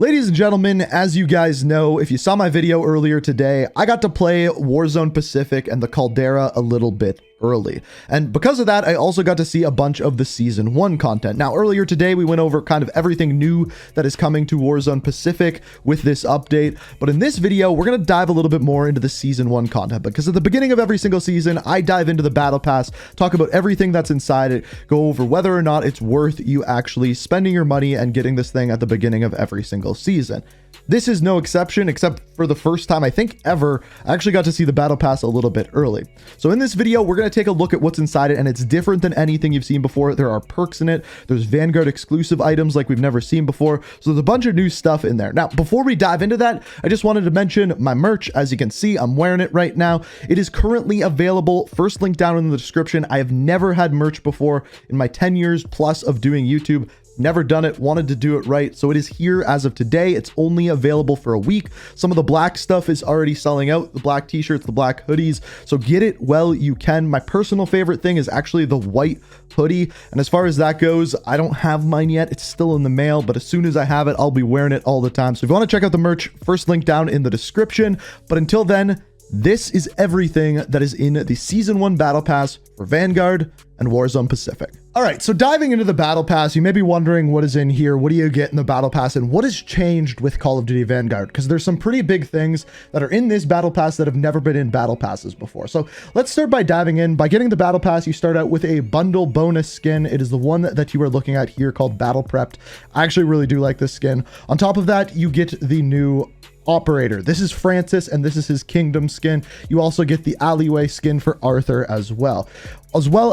Ladies and gentlemen, as you guys know, if you saw my video earlier today, I got to play Warzone Pacific and the Caldera a little bit early. And because of that, I also got to see a bunch of the Season 1 content. Now, earlier today, we went over kind of everything new that is coming to Warzone Pacific with this update. But in this video, we're going to dive a little bit more into the Season 1 content, because at the beginning of every single season, I dive into the Battle Pass, talk about everything that's inside it, go over whether or not it's worth you actually spending your money and getting this thing at the beginning of every single season. This is no exception, except for the first time, I think ever, I actually got to see the Battle Pass a little bit early. So in this video, we're going to take a look at what's inside it, and it's different than anything you've seen before. There are perks in it. There's Vanguard exclusive items like we've never seen before. So there's a bunch of new stuff in there. Now, before we dive into that, I just wanted to mention my merch. As you can see, I'm wearing it right now. It is currently available. First link down in the description. I have never had merch before in my 10 years plus of doing YouTube. Never done it, wanted to do it right. So it is here as of today. It's only available for a week. Some of the black stuff is already selling out, the black t-shirts, the black hoodies. So get it while you can. My personal favorite thing is actually the white hoodie. And as far as that goes, I don't have mine yet. It's still in the mail, but as soon as I have it, I'll be wearing it all the time. So if you want to check out the merch, first link down in the description. But until then, this is everything that is in the Season 1 Battle Pass for Vanguard and Warzone Pacific. All right, so diving into the Battle Pass, you may be wondering what is in here, what do you get in the Battle Pass, and what has changed with Call of Duty Vanguard? Because there's some pretty big things that are in this Battle Pass that have never been in Battle Passes before. So let's start by diving in. By getting the Battle Pass, you start out with a bundle bonus skin. It is the one that you are looking at here called Battle Prepped. I actually really do like this skin. On top of that, you get the new Operator. This is Francis, and this is his Kingdom skin. You also get the Alleyway skin for Arthur as well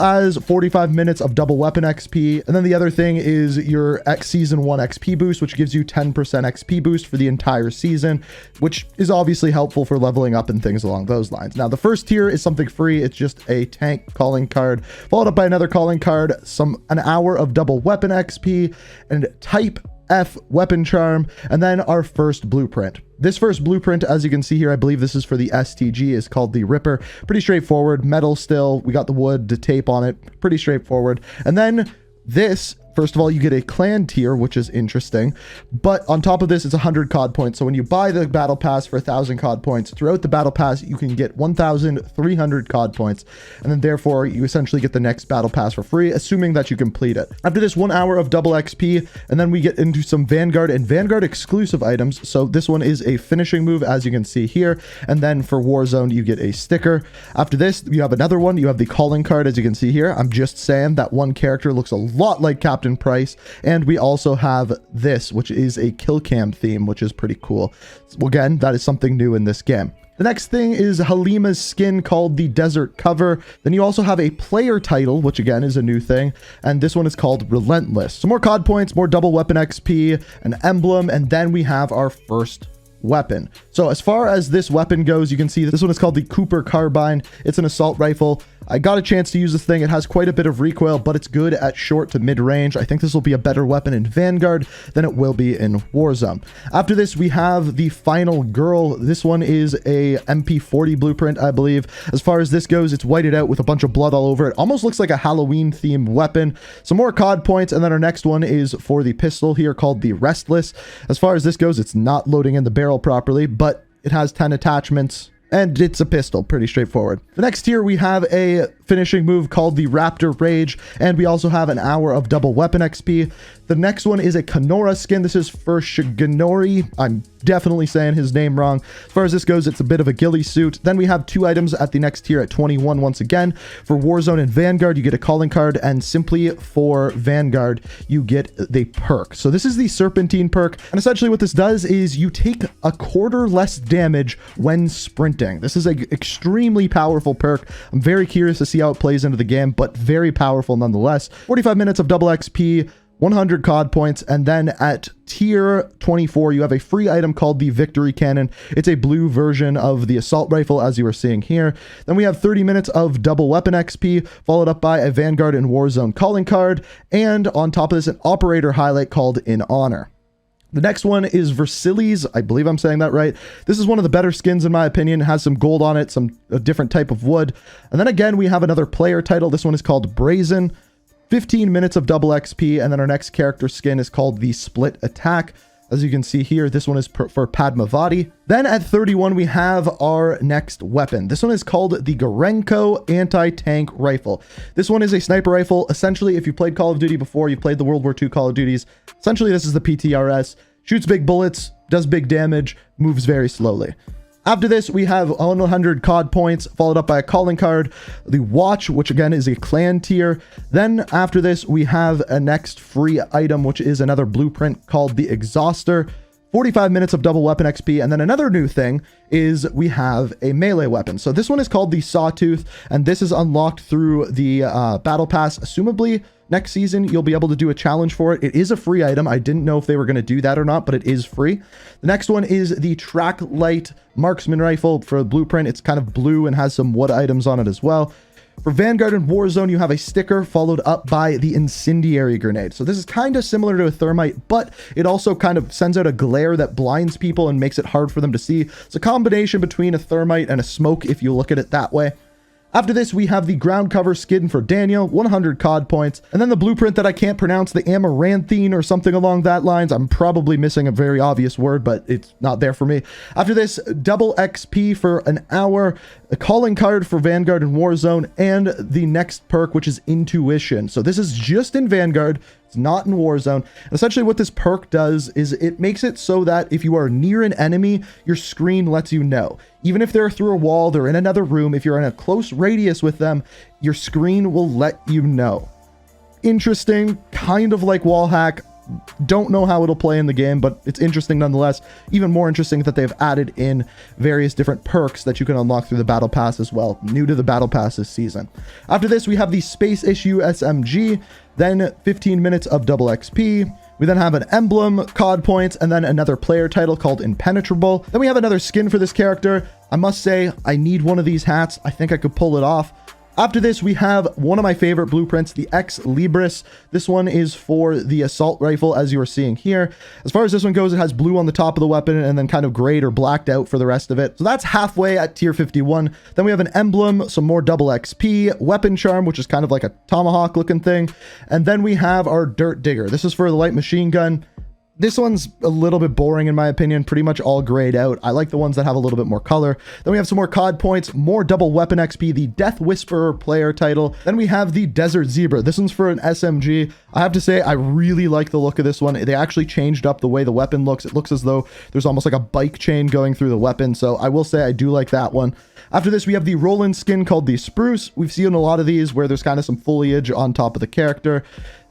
as 45 minutes of double weapon XP. And then the other thing is your Season 1 XP boost, which gives you 10% XP boost for the entire season, which is obviously helpful for leveling up and things along those lines. Now, the first tier is something free. It's just a tank calling card, followed up by another calling card, an hour of double weapon XP, and type F weapon charm, and then our first blueprint. This first blueprint, as you can see here, I believe this is for the STG, is called the Ripper. Pretty straightforward. Metal still. We got the wood to tape on it. Pretty straightforward. And then this, first of all, you get a clan tier, which is interesting. But on top of this, it's 100 COD points. So when you buy the Battle Pass for 1,000 COD points, throughout the Battle Pass, you can get 1,300 COD points. And then therefore, you essentially get the next Battle Pass for free, assuming that you complete it. After this, 1 hour of double XP, and then we get into some Vanguard and Vanguard exclusive items. So this one is a finishing move, as you can see here. And then for Warzone, you get a sticker. After this, you have another one. You have the calling card, as you can see here. I'm just saying that one character looks a lot like Captain Price. And we also have this, which is a kill cam theme, which is pretty cool. So again, that is something new in this game. The next thing is Halima's skin called the Desert Cover. Then you also have a player title, which again is a new thing. And this one is called Relentless. So more COD points, more double weapon XP, an emblem, and then we have our first weapon. So as far as this weapon goes, you can see this one is called the Cooper Carbine. It's an assault rifle. I got a chance to use this thing. It has quite a bit of recoil, but it's good at short to mid range. I think this will be a better weapon in Vanguard than it will be in Warzone. After this, we have the Final Girl. This one is a MP40 blueprint, I believe. As far as this goes, it's whited out with a bunch of blood all over it. Almost looks like a Halloween themed weapon. Some more COD points, and then our next one is for the pistol here called the Restless. As far as this goes, it's not loading in the barrel properly, but it has 10 attachments. And it's a pistol, pretty straightforward. The next tier, we have a finishing move called the Raptor Rage, and we also have an hour of double weapon XP. The next one is a Kenora skin. This is for Shigenori. I'm definitely saying his name wrong. As far as this goes, it's a bit of a ghillie suit. Then we have 2 items at the next tier at 21 once again. For Warzone and Vanguard, you get a calling card, and simply for Vanguard, you get the perk. So this is the Serpentine perk, and essentially what this does is you take a quarter less damage when sprinting. This is an extremely powerful perk. I'm very curious to see how it plays into the game, but very powerful nonetheless. 45 minutes of double XP, 100 COD points, and then at tier 24, you have a free item called the Victory Cannon. It's a blue version of the assault rifle, as you are seeing here. Then we have 30 minutes of double weapon XP, followed up by a Vanguard and Warzone calling card, and on top of this, an operator highlight called In Honor. The next one is Versilis. I believe I'm saying that right. This is one of the better skins in my opinion. It has some gold on it, a different type of wood. And then again, we have another player title. This one is called Brazen. 15 minutes of double XP, and then our next character skin is called the Split Attack. As you can see here, this one is for Padmavati. Then at 31, we have our next weapon. This one is called the Gorenko Anti-Tank Rifle. This one is a sniper rifle. Essentially, if you played Call of Duty before, you've played the World War II Call of Duties, essentially this is the PTRS. Shoots big bullets, does big damage, moves very slowly. After this, we have 100 COD points, followed up by a calling card, the watch, which again is a clan tier. Then after this, we have a next free item, which is another blueprint called the Exhauster, 45 minutes of double weapon XP. And then another new thing is we have a melee weapon. So this one is called the Sawtooth, and this is unlocked through the Battle Pass. Assumably, next season, you'll be able to do a challenge for it. It is a free item. I didn't know if they were going to do that or not, but it is free. The next one is the Track Light Marksman Rifle for Blueprint. It's kind of blue and has some wood items on it as well. For Vanguard and Warzone, you have a sticker followed up by the Incendiary Grenade. So this is kind of similar to a thermite, but it also kind of sends out a glare that blinds people and makes it hard for them to see. It's a combination between a thermite and a smoke if you look at it that way. After this, we have the ground cover skin for Daniel, 100 COD points. And then the blueprint that I can't pronounce, the Amaranthine or something along that lines. I'm probably missing a very obvious word, but it's not there for me. After this, double XP for an hour, a calling card for Vanguard and Warzone, and the next perk, which is Intuition. So this is just in Vanguard. It's not in Warzone. And essentially what this perk does is it makes it so that if you are near an enemy, your screen lets you know. Even if they're through a wall, they're in another room, if you're in a close radius with them, your screen will let you know. Interesting, kind of like wall hack. Don't know how it'll play in the game, but it's interesting nonetheless. Even more interesting that they've added in various different perks that you can unlock through the Battle Pass as well. New to the Battle Pass this season. After this, we have the Space Issue SMG, then 15 minutes of double XP. We then have an emblem, COD points, and then another player title called Impenetrable. Then we have another skin for this character. I must say, I need one of these hats. I think I could pull it off. After this, we have one of my favorite blueprints, the Ex Libris. This one is for the assault rifle, as you are seeing here. As far as this one goes, it has blue on the top of the weapon and then kind of grayed or blacked out for the rest of it. So that's halfway at tier 51. Then we have an emblem, some more double XP, weapon charm, which is kind of like a tomahawk looking thing. And then we have our Dirt Digger. This is for the light machine gun. This one's a little bit boring in my opinion, pretty much all grayed out. I like the ones that have a little bit more color. Then we have some more COD points, more double weapon XP, the Death Whisperer player title. Then we have the Desert Zebra. This one's for an SMG. I have to say, I really like the look of this one. They actually changed up the way the weapon looks. It looks as though there's almost like a bike chain going through the weapon. So I will say I do like that one. After this, we have the Roland skin called the Spruce. We've seen a lot of these where there's kind of some foliage on top of the character.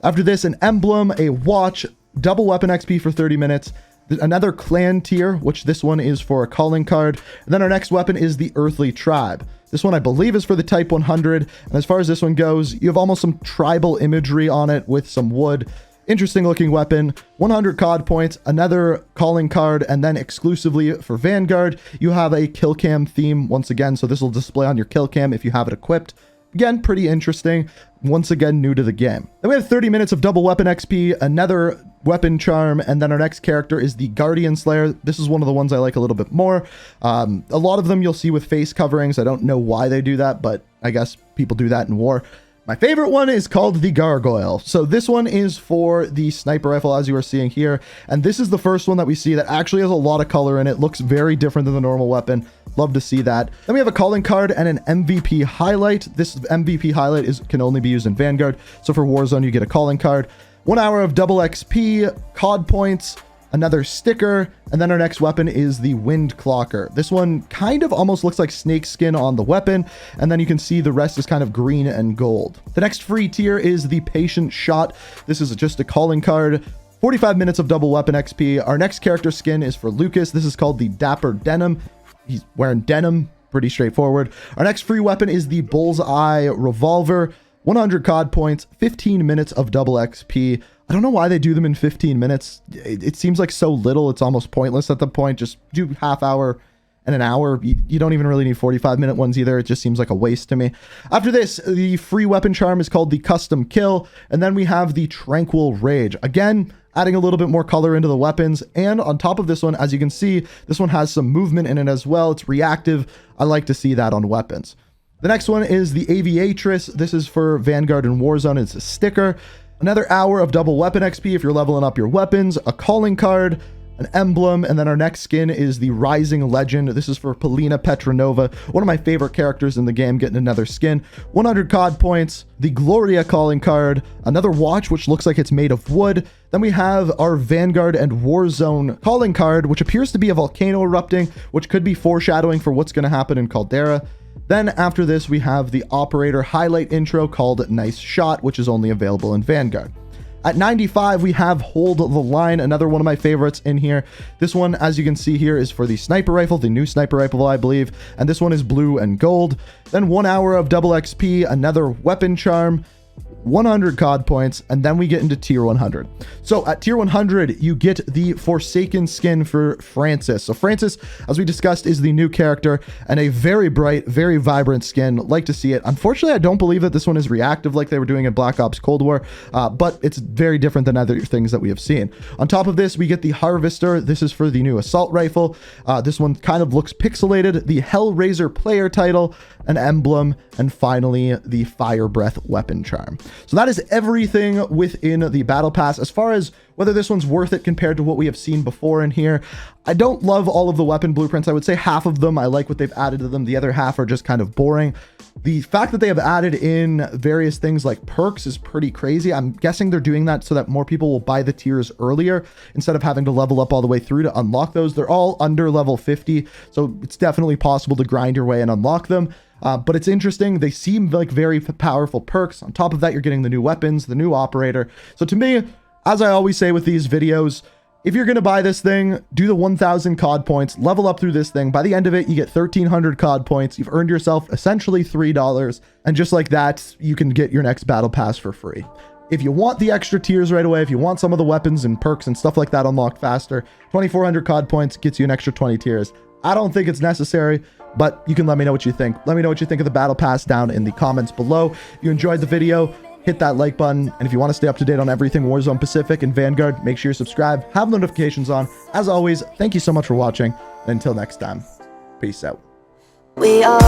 After this, an emblem, a watch, double weapon XP for 30 minutes, another clan tier, which this one is for a calling card. And then our next weapon is the Earthly Tribe. This one I believe is for the Type 100. And as far as this one goes, you have almost some tribal imagery on it with some wood. Interesting looking weapon, 100 COD points, another calling card, and then exclusively for Vanguard, you have a kill cam theme once again. So this will display on your kill cam if you have it equipped. Again, pretty interesting. Once again, new to the game. Then we have 30 minutes of double weapon XP, another weapon charm, and then our next character is the Guardian Slayer. This is one of the ones I like a little bit more. A lot of them you'll see with face coverings. I don't know why they do that, but I guess people do that in war. My favorite one is called the Gargoyle. So this one is for the sniper rifle, as you are seeing here. And this is the first one that we see that actually has a lot of color in it. Looks very different than the normal weapon. Love to see that. Then we have a calling card and an MVP highlight. This MVP highlight can only be used in Vanguard. So for Warzone, you get a calling card. 1 hour of double XP, COD points, another sticker, and then our next weapon is the Wind Clocker. This one kind of almost looks like snake skin on the weapon, and then you can see the rest is kind of green and gold. The next free tier is the Patient Shot. This is just a calling card. 45 minutes of double weapon XP. Our next character skin is for Lucas. This is called the Dapper Denim. He's wearing denim, pretty straightforward. Our next free weapon is the Bullseye Revolver. 100 COD points, 15 minutes of double XP. I don't know why they do them in 15 minutes. It seems like so little, it's almost pointless at the point. Just do half hour and an hour. You don't even really need 45-minute ones either. It just seems like a waste to me. After this, the free weapon charm is called the Custom Kill. And then we have the Tranquil Rage. Again, adding a little bit more color into the weapons. And on top of this one, as you can see, this one has some movement in it as well. It's reactive. I like to see that on weapons. The next one is the Aviatress. This is for Vanguard and Warzone. It's a sticker. Another hour of double weapon XP if you're leveling up your weapons. A calling card. an emblem, and then our next skin is the Rising Legend. This is for Polina Petronova, one of my favorite characters in the game, getting another skin. 100 COD points, the Gloria calling card, another watch which looks like it's made of wood. Then we have our Vanguard and Warzone calling card, which appears to be a volcano erupting, which could be foreshadowing for what's going to happen in Caldera. Then after this, we have the operator highlight intro called Nice Shot, which is only available in Vanguard. At 95, we have Hold the Line, another one of my favorites in here. This one, as you can see here, is for the sniper rifle, the new sniper rifle, I believe. And this one is blue and gold. Then 1 hour of double XP, another weapon charm, 100 COD points, and then we get into tier 100. So at tier 100, you get the Forsaken skin for Francis. So Francis, as we discussed, is the new character and a very bright, very vibrant skin. Like to see it. Unfortunately, I don't believe that this one is reactive like they were doing in Black Ops Cold War, but it's very different than other things that we have seen. On top of this, we get the Harvester. This is for the new assault rifle. This one kind of looks pixelated. The Hellraiser player title, an emblem, and finally the Fire Breath weapon charm. So that is everything within the Battle Pass. As far as whether this one's worth it compared to what we have seen before in here, I don't love all of the weapon blueprints. I would say half of them, I like what they've added to them. The other half are just kind of boring. The fact that they have added in various things like perks is pretty crazy. I'm guessing they're doing that so that more people will buy the tiers earlier instead of having to level up all the way through to unlock those. They're all under level 50, so it's definitely possible to grind your way and unlock them. But it's interesting. They seem like very powerful perks. On top of that, you're getting the new weapons, the new operator. So to me, as I always say with these videos, if you're going to buy this thing, do the 1,000 COD points, level up through this thing. By the end of it, you get 1,300 COD points. You've earned yourself essentially $3. And just like that, you can get your next Battle Pass for free. If you want the extra tiers right away, if you want some of the weapons and perks and stuff like that unlocked faster, 2,400 COD points gets you an extra 20 tiers. I don't think it's necessary, but you can let me know what you think. Let me know what you think of the Battle Pass down in the comments below. If you enjoyed the video, hit that like button. And if you want to stay up to date on everything Warzone Pacific and Vanguard, make sure you subscribe, have notifications on. As always, thank you so much for watching. And until next time, peace out. We are